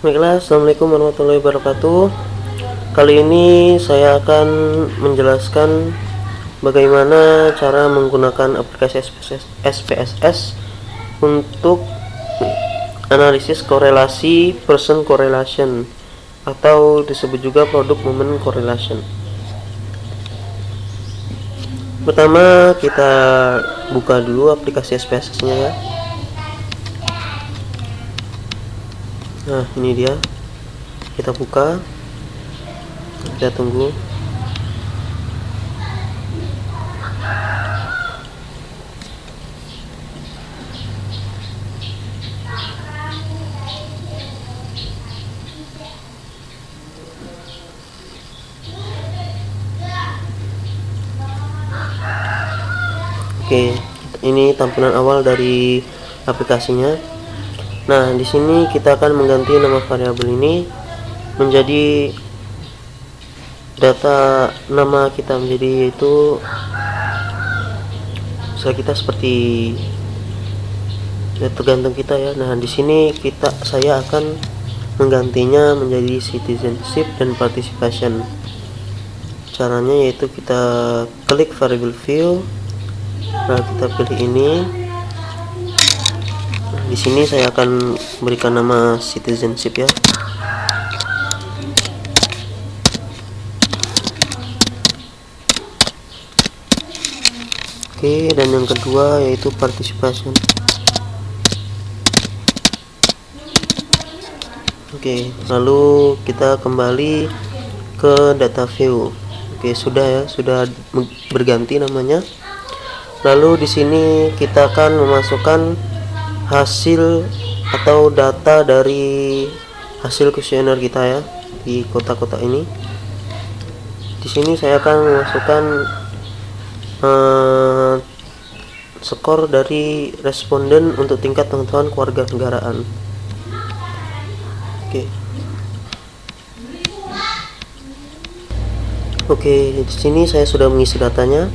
Baiklah, assalamualaikum warahmatullahi wabarakatuh. Kali ini saya akan menjelaskan bagaimana cara menggunakan aplikasi SPSS untuk analisis korelasi person correlation atau disebut juga product moment correlation. Pertama kita buka dulu aplikasi SPSS-nya ya. Nah, ini dia. Kita buka. Kita tunggu. Oke, ini tampilan awal dari aplikasinya. Nah, di sini kita akan mengganti nama variabel ini menjadi data nama kita menjadi yaitu kita seperti ya, tergantung kita ya. Nah, di sini saya akan menggantinya menjadi citizenship dan participation. Caranya yaitu kita klik variable view, nah kita pilih ini. Di sini saya akan berikan nama citizenship ya. Oke, dan yang kedua yaitu participation. Oke, lalu kita kembali ke data view. Oke, sudah ya, sudah berganti namanya. Lalu di sini kita akan memasukkan hasil atau data dari hasil kuesioner kita ya di kotak-kotak ini. Di sini saya akan memasukkan skor dari responden untuk tingkat pengetahuan kewarganegaraan. Oke, di sini saya sudah mengisi datanya.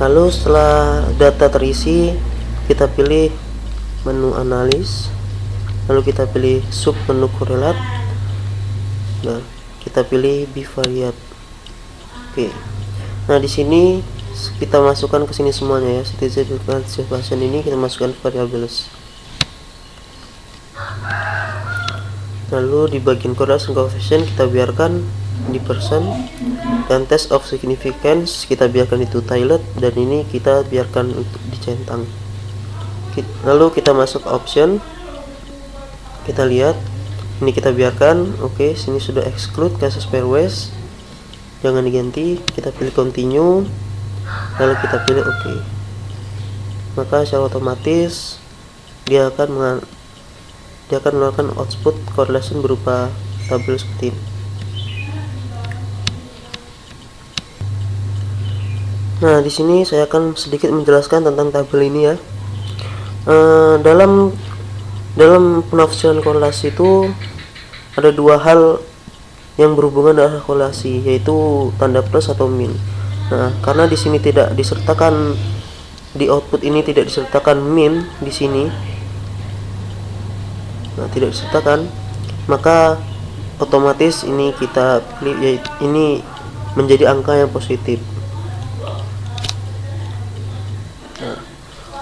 Lalu setelah data terisi, kita pilih menu analis, lalu kita pilih sub menu korelat, nah kita pilih bivariate. Oke, nah di sini kita masukkan ke sini semuanya ya, citizenship participation ini kita masukkan variables. Lalu di bagian correlation coefficient kita biarkan di persen, dan test of significance kita biarkan itu tilde, dan ini kita biarkan untuk dicentang. Lalu kita masuk option, kita lihat ini kita biarkan. Oke, sini sudah exclude cases pairwise, jangan diganti. Kita pilih continue, lalu kita pilih oke. Maka secara otomatis dia akan mengeluarkan output correlation berupa tabel seperti ini. Nah, di sini saya akan sedikit menjelaskan tentang tabel ini ya. Dalam penafsiran korelasi itu ada dua hal yang berhubungan dengan korelasi, yaitu tanda plus atau min. Nah, karena di sini tidak disertakan, di output ini tidak disertakan min di sini, nah tidak disertakan, maka otomatis ini kita pilih, yaitu ini menjadi angka yang positif.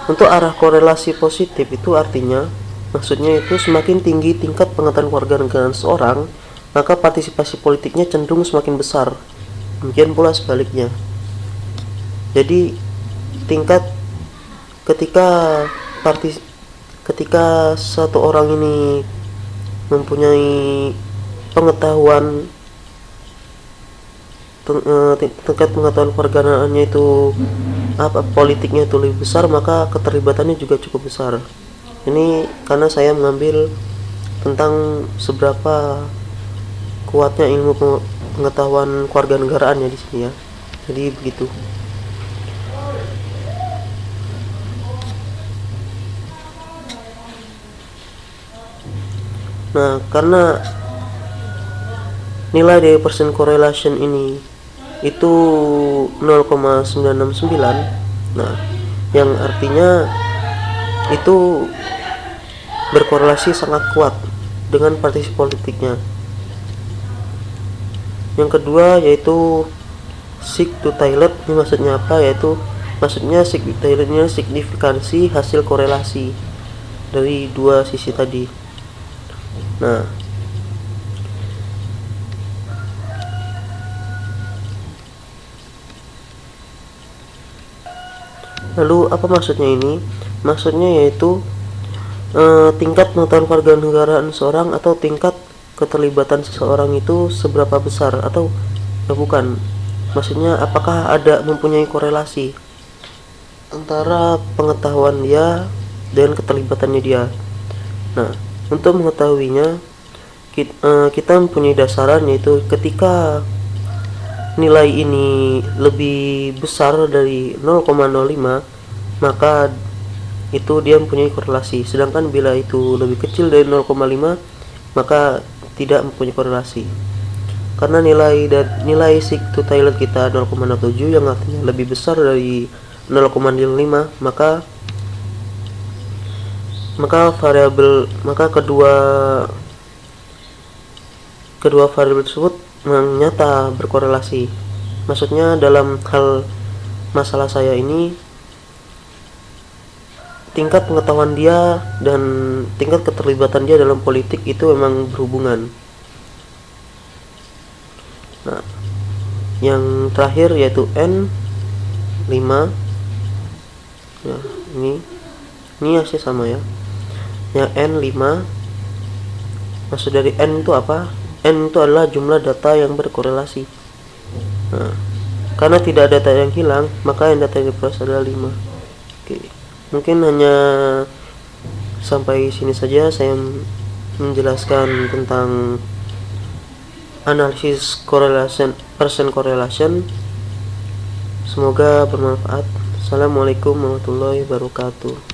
Untuk arah korelasi positif itu artinya, maksudnya itu semakin tinggi tingkat pengetahuan kewarganegaraan seorang, maka partisipasi politiknya cenderung semakin besar. Demikian pula sebaliknya. Jadi tingkat ketika satu orang ini mempunyai pengetahuan, tingkat pengetahuan kewarganegaraannya itu politiknya itu lebih besar, maka keterlibatannya juga cukup besar. Ini karena saya mengambil tentang seberapa kuatnya ilmu pengetahuan kewarganegaraannya di sini ya. Jadi begitu. Nah, karena nilai dari person correlation ini itu 0,969, nah yang artinya itu berkorelasi sangat kuat. dengan partisi politiknya. Yang kedua yaitu seek to toilet. Ini maksudnya apa? Yaitu maksudnya seek to toiletnya signifikansi hasil korelasi dari dua sisi tadi. Nah, lalu apa maksudnya ini? Maksudnya yaitu tingkat pengetahuan kewarganegaraan seorang atau tingkat keterlibatan seseorang itu seberapa besar, atau ya bukan, maksudnya apakah ada mempunyai korelasi antara pengetahuan dia dan keterlibatannya dia. Nah, untuk mengetahuinya kita mempunyai dasaran, yaitu ketika nilai ini lebih besar dari 0,05 maka itu dia mempunyai korelasi, sedangkan bila itu lebih kecil dari 0,5 maka tidak mempunyai korelasi. Karena nilai seek to toilet kita 0,07 yang artinya lebih besar dari 0,05 maka kedua variabel tersebut nyata berkorelasi. Maksudnya dalam hal masalah saya ini, tingkat pengetahuan dia dan tingkat keterlibatan dia dalam politik itu memang berhubungan. Nah, yang terakhir yaitu N5. Ya, ini hasilnya sama ya. Yang N5, maksud dari N itu apa? N itu adalah jumlah data yang berkorelasi. Nah, karena tidak ada data yang hilang, maka yang data yang diproses adalah 5. Oke. Mungkin hanya sampai sini saja saya menjelaskan tentang analisis correlation, percent correlation. Semoga bermanfaat. Assalamualaikum warahmatullahi wabarakatuh.